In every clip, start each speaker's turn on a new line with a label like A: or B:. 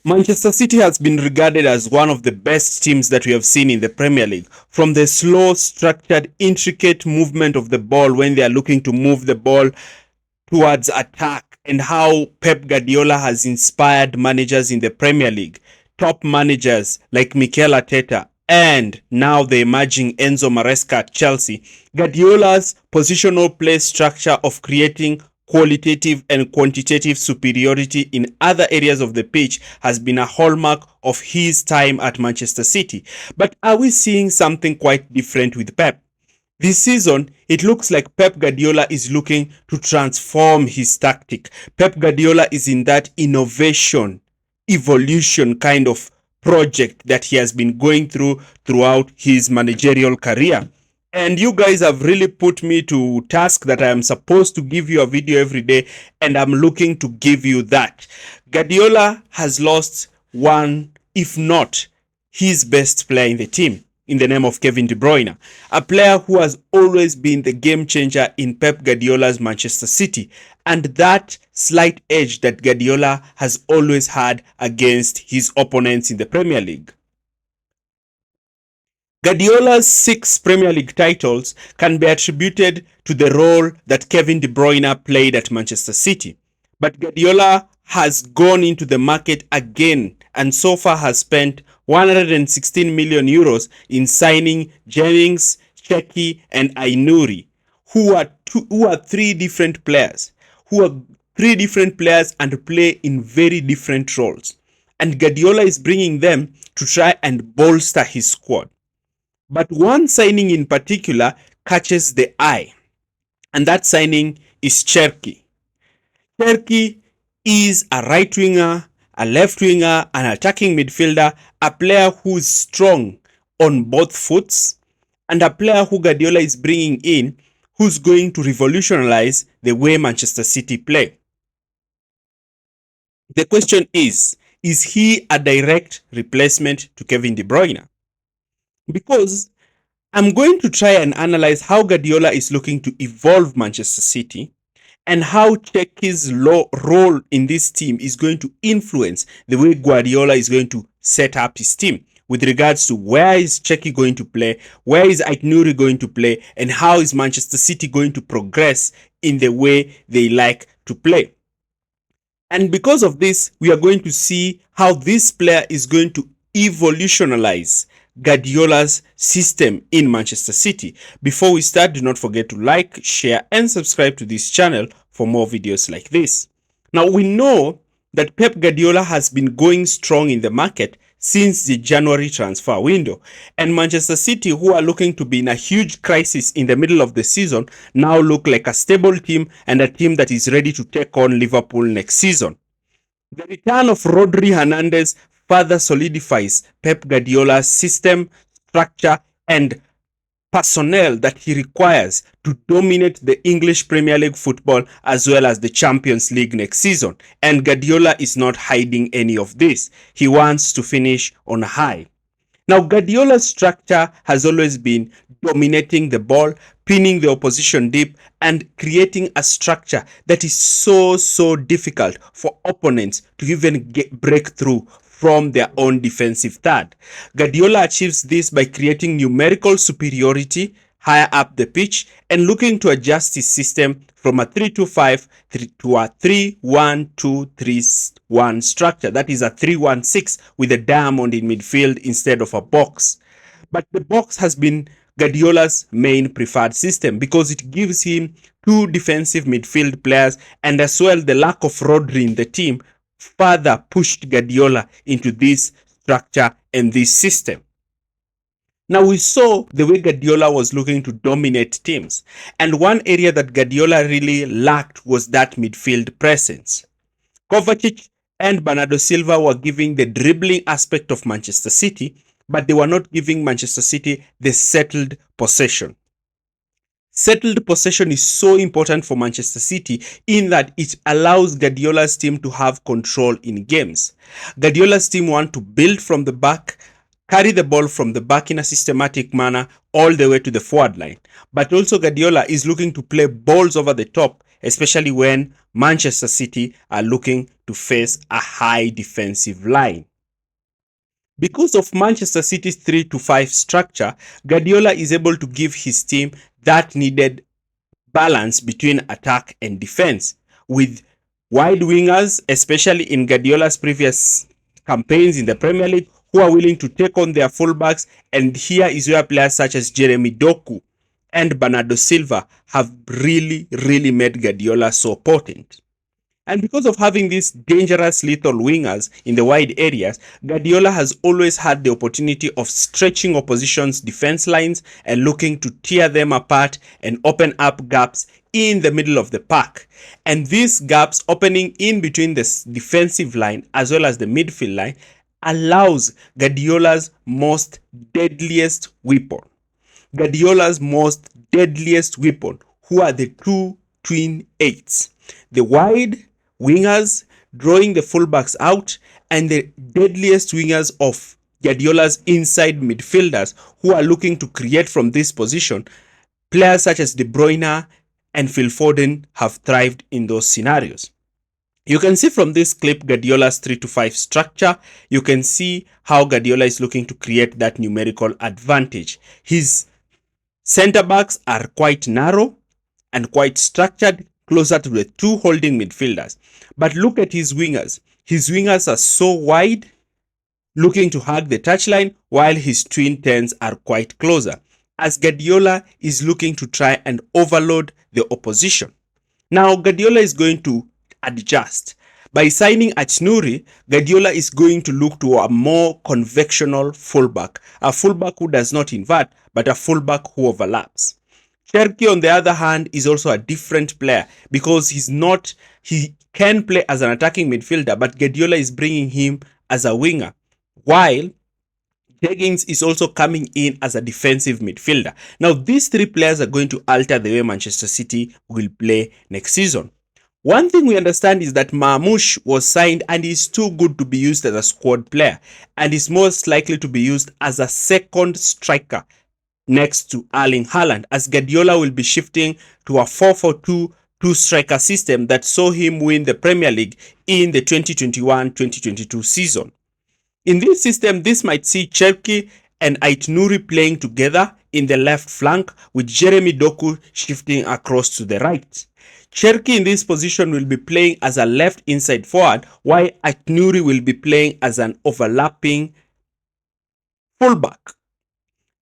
A: Manchester City has been regarded as one of the best teams that we have seen in the Premier League. From the slow, structured, intricate movement of the ball when they are looking to move the ball towards attack, and how Pep Guardiola has inspired managers in the Premier League, top managers like Mikel Arteta, and now the emerging Enzo Maresca at Chelsea. Guardiola's positional play structure of creating qualitative and quantitative superiority in other areas of the pitch has been a hallmark of his time at Manchester City. But are we seeing something quite different with Pep? This season, it looks like Pep Guardiola is looking to transform his tactic. Pep Guardiola is in that innovation, evolution kind of project that he has been going through throughout his managerial career. And you guys have really put me to task that I am supposed to give you a video every day, and I'm looking to give you that. Guardiola has lost one, if not his best player in the team, in the name of Kevin De Bruyne, a player who has always been the game changer in Pep Guardiola's Manchester City, and that slight edge that Guardiola has always had against his opponents in the Premier League. Guardiola's 6 Premier League titles can be attributed to the role that Kevin De Bruyne played at Manchester City. But Guardiola has gone into the market again and so far has spent 116 million euros in signing Jennings, Cheki, and Ainuri, who are three different players, and play in very different roles. And Guardiola is bringing them to try and bolster his squad. But one signing in particular catches the eye, and that signing is Cherki. Cherki is a right winger, a left winger, an attacking midfielder, a player who's strong on both foots, and a player who Guardiola is bringing in who's going to revolutionize the way Manchester City play. The question is he a direct replacement to Kevin De Bruyne? Because I'm going to try and analyze how Guardiola is looking to evolve Manchester City and how Cheki's role in this team is going to influence the way Guardiola is going to set up his team with regards to where is Cheki going to play, where is Aitnuri going to play, and how is Manchester City going to progress in the way they like to play. And because of this, we are going to see how this player is going to evolutionize Guardiola's system in Manchester City. Before we start, do not forget to like, share, and subscribe to this channel for more videos like this. Now, we know that Pep Guardiola has been going strong in the market since the January transfer window, and Manchester City, who are looking to be in a huge crisis in the middle of the season, now look like a stable team and a team that is ready to take on Liverpool next season. The return of Rodri Hernandez further solidifies Pep Guardiola's system, structure, and personnel that he requires to dominate the English Premier League football as well as the Champions League next season. And Guardiola is not hiding any of this. He wants to finish on a high. Now, Guardiola's structure has always been dominating the ball, pinning the opposition deep, and creating a structure that is so difficult for opponents to even break through from their own defensive third. Guardiola achieves this by creating numerical superiority higher up the pitch and looking to adjust his system from a 3-2-5 to a 3-1-2-3-1 structure. That is a 3-1-6 with a diamond in midfield instead of a box. But the box has been Guardiola's main preferred system because it gives him two defensive midfield players, and as well the lack of Rodri in the team further pushed Guardiola into this structure and this system. Now, we saw the way Guardiola was looking to dominate teams, and one area that Guardiola really lacked was that midfield presence. Kovacic and Bernardo Silva were giving the dribbling aspect of Manchester City, but they were not giving Manchester City the settled possession. Settled possession is so important for Manchester City in that it allows Guardiola's team to have control in games. Guardiola's team want to build from the back, carry the ball from the back in a systematic manner all the way to the forward line. But also Guardiola is looking to play balls over the top especially when Manchester City are looking to face a high defensive line. Because of Manchester City's 3-5 structure, Guardiola is able to give his team that needed balance between attack and defense, with wide wingers, especially in Guardiola's previous campaigns in the Premier League, who are willing to take on their fullbacks. And here is where players such as Jeremy Doku and Bernardo Silva have really made Guardiola so potent. And because of having these dangerous lethal wingers in the wide areas, Guardiola has always had the opportunity of stretching opposition's defense lines and looking to tear them apart and open up gaps in the middle of the park. And these gaps opening in between the defensive line as well as the midfield line allows Guardiola's most deadliest weapon. Guardiola's most deadliest weapon, who are the two twin eights. The wide wingers drawing the fullbacks out, and the deadliest wingers of Guardiola's inside midfielders who are looking to create from this position. Players such as De Bruyne and Phil Foden have thrived in those scenarios. You can see from this clip Guardiola's 3-5 structure. You can see how Guardiola is looking to create that numerical advantage. His center backs are quite narrow and quite structured, closer to the two holding midfielders. But look at his wingers. His wingers are so wide, looking to hug the touchline, while his twin tens are quite closer, as Guardiola is looking to try and overload the opposition. Now, Guardiola is going to adjust. By signing Aït-Nouri, Guardiola is going to look to a more convectional fullback, a fullback who does not invert, but a fullback who overlaps. Cherki, on the other hand, is also a different player because he can play as an attacking midfielder, but Guardiola is bringing him as a winger, while Higgins is also coming in as a defensive midfielder. Now, these three players are going to alter the way Manchester City will play next season. One thing we understand is that Marmoush was signed and is too good to be used as a squad player, and is most likely to be used as a second striker next to Erling Haaland, as Guardiola will be shifting to a 4-4-2 two-striker system that saw him win the Premier League in the 2021-2022 season. In this system, this might see Cherki and Aït-Nouri playing together in the left flank, with Jeremy Doku shifting across to the right. Cherki in this position will be playing as a left inside forward, while Aït-Nouri will be playing as an overlapping fullback.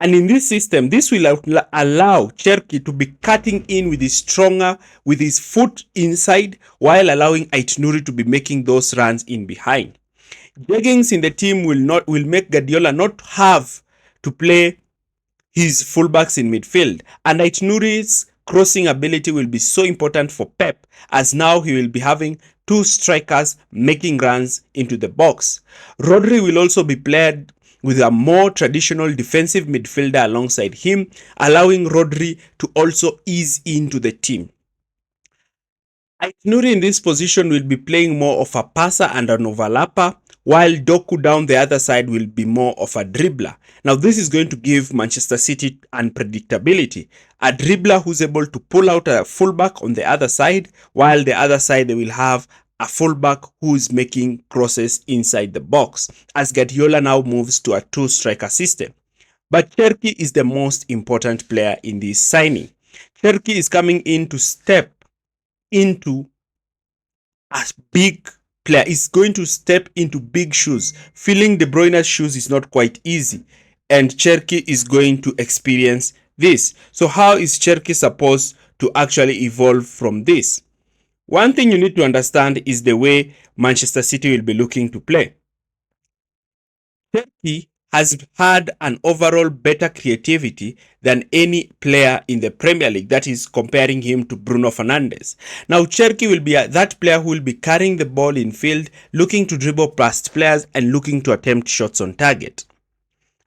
A: And in this system, this will allow Cherki to be cutting in with his foot inside, while allowing Aït-Nouri to be making those runs in behind. Higgins in the team will make Guardiola not have to play his fullbacks in midfield, and Aït-Nouri's crossing ability will be so important for Pep, as now he will be having two strikers making runs into the box. Rodri will also be played with a more traditional defensive midfielder alongside him, allowing Rodri to also ease into the team. Aït-Nouri in this position will be playing more of a passer and an overlapper, while Doku down the other side will be more of a dribbler. Now, this is going to give Manchester City unpredictability. A dribbler who's able to pull out a fullback on the other side, while the other side they will have a fullback who is making crosses inside the box, as Guardiola now moves to a two-striker system. But Cherki is the most important player in this signing. Cherki is coming in to step into a big player. Is going to step into big shoes. Filling De Bruyne's shoes is not quite easy, and Cherki is going to experience this. So how is Cherki supposed to actually evolve from this? One thing you need to understand is the way Manchester City will be looking to play. Cherki has had an overall better creativity than any player in the Premier League, that is comparing him to Bruno Fernandes. Now, Cherki will be that player who will be carrying the ball in field, looking to dribble past players and looking to attempt shots on target.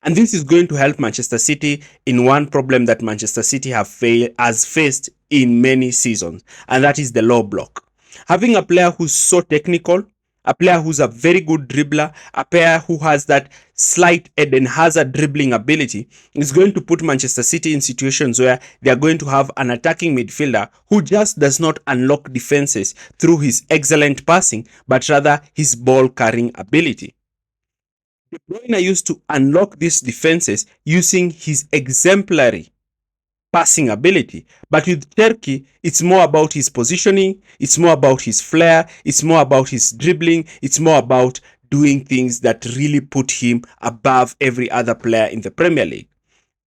A: And this is going to help Manchester City in one problem that Manchester City has faced in many seasons, and that is the low block. Having a player who's so technical a player who's a very good dribbler, a player who has that slight Eden Hazard dribbling ability, is going to put Manchester City in situations where they are going to have an attacking midfielder who just does not unlock defenses through his excellent passing, but rather his ball carrying ability. De Bruyne used to unlock these defenses using his exemplary passing ability. But with Cherki, it's more about his positioning, it's more about his flair, it's more about his dribbling, it's more about doing things that really put him above every other player in the Premier League.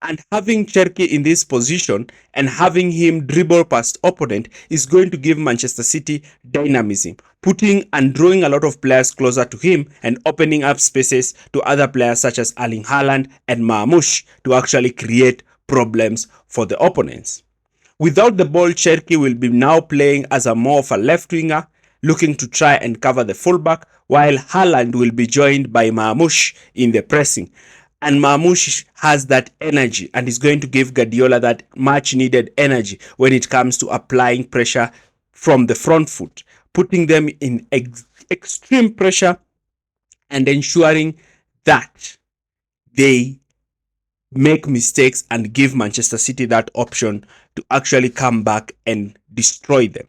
A: And having Cherki in this position and having him dribble past opponent is going to give Manchester City dynamism, putting and drawing a lot of players closer to him and opening up spaces to other players such as Erling Haaland and Marmoush to actually create problems for the opponents. Without the ball, Cherki will be now playing as a more of a left winger, looking to try and cover the fullback, while Haaland will be joined by Marmoush in the pressing. And Marmoush has that energy and is going to give Guardiola that much needed energy when it comes to applying pressure from the front foot, putting them in extreme pressure and ensuring that they make mistakes and give Manchester City that option to actually come back and destroy them.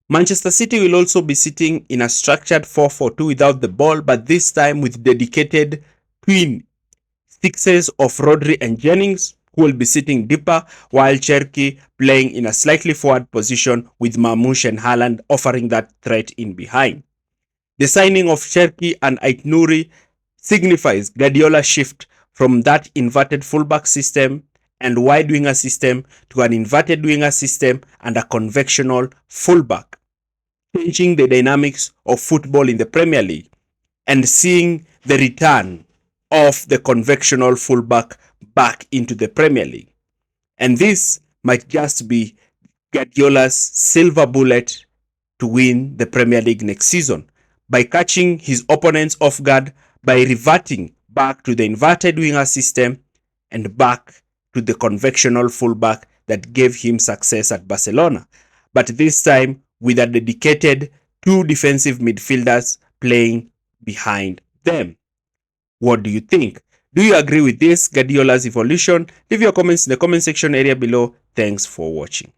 A: Manchester City will also be sitting in a structured 4-4-2 without the ball, but this time with dedicated twin sixes of Rodri and Jennings, who will be sitting deeper, while Cherki playing in a slightly forward position with Marmoush and Haaland offering that threat in behind. The signing of Cherki and Aitnouri signifies Guardiola's shift from that inverted fullback system and wide winger system to an inverted winger system and a conventional fullback, changing the dynamics of football in the Premier League and seeing the return of the conventional fullback back into the Premier League. And this might just be Guardiola's silver bullet to win the Premier League next season by catching his opponents off guard, by reverting back to the inverted winger system and back to the conventional fullback that gave him success at Barcelona. But this time with a dedicated two defensive midfielders playing behind them. What do you think? Do you agree with this Guardiola's evolution? Leave your comments in the comment section area below. Thanks for watching.